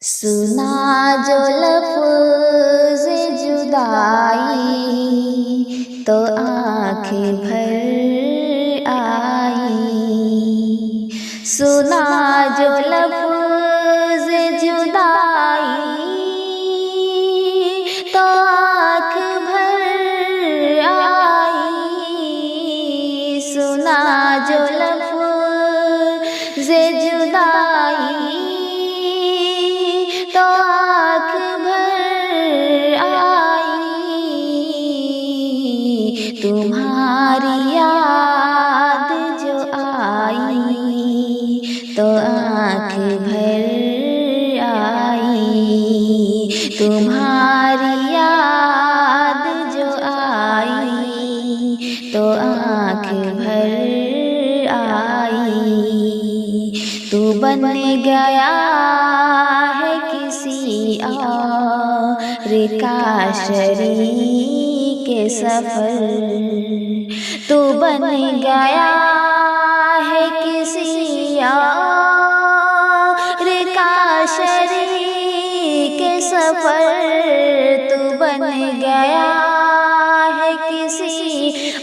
सुना जो लफ्ज़ जुदाई तो आँखें भर आई। सुना जो लफ्ज़ जुदाई तो आँख भर आई। सुना जो लफ्ज़ जुदाई तो आँख भर आई। तुम्हारी याद जो आई तो आँख भर आई। तुम्हारी याद जो आई तो आँख भर आई। तू बन गया है किसी और का शरीक सफर। तू बन गया है किसी और का शरीक सफर। तू बन गया है किसी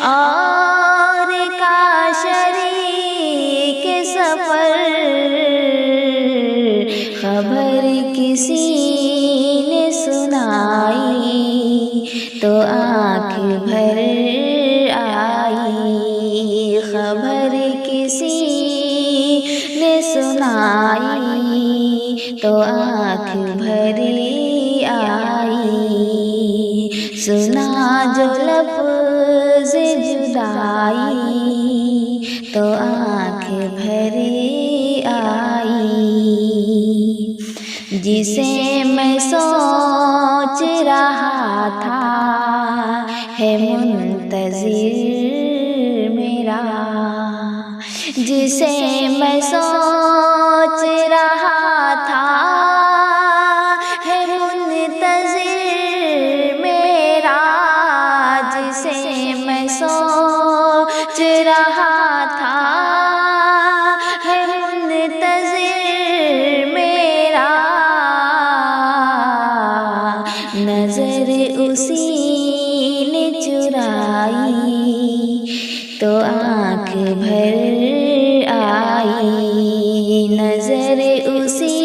और का शरीक सफर। खबर किसी ने सुनाई तो आँख भर आई। खबर किसी ने सुनाई तो आँख भर आई। सुना जो लफ्ज़ जुदाई तो आँख भर आई। जिसे मैं सोच रहा था है मुंतज़िर मेरा। जिसे मैं सोच रहा था है मुंतज़िर मेरा। जिसे मैं सोच रहा था है मुंतज़िर मेरा। नज़र उसी ने चुराई तो आँख भर आई। नज़र उसी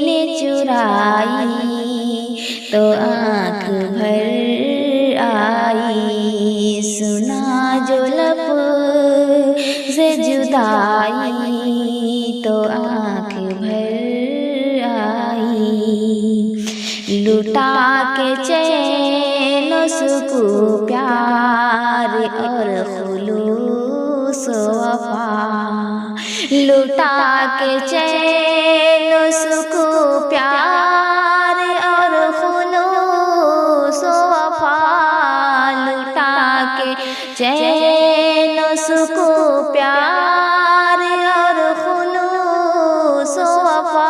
ने चुराई तो आँख भर आई। सुना जो लफ्ज़ जुदाई तो आँख भर आई। लुटा के चैन सुकून प्यार और खुलूस वफा। लुटा के चैन सुकून प्यार और खुलूस वफा। लुटा के चैन सुकून प्यार और खुलूस वफा।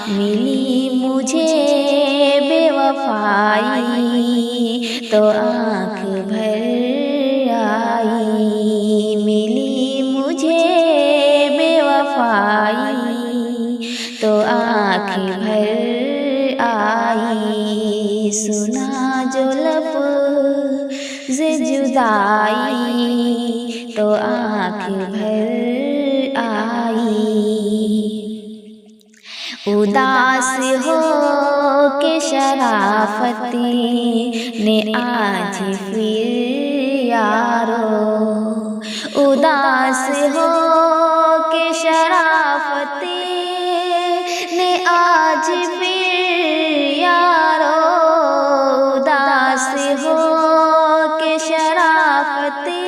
मिली मुझे बेवफाई तो आँख भर आई। मिली मुझे बेवफाई तो आँख भर आई। सुना जो लफ्ज़ जुदाई तो आँख भर आई। उदास हो के शराफती ने आज फिर यारो। उदास हो के शराफती ने आज फिर यारो। उदास हो के शराफती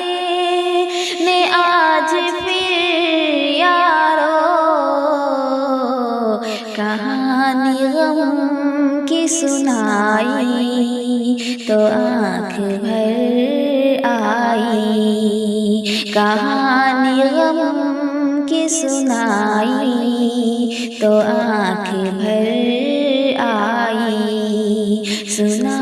ने आज फिर यारो। कहानी गम की सुनाई तो आँख भर आई। कहानी गम की सुनाई तो आँख भर आई। सुना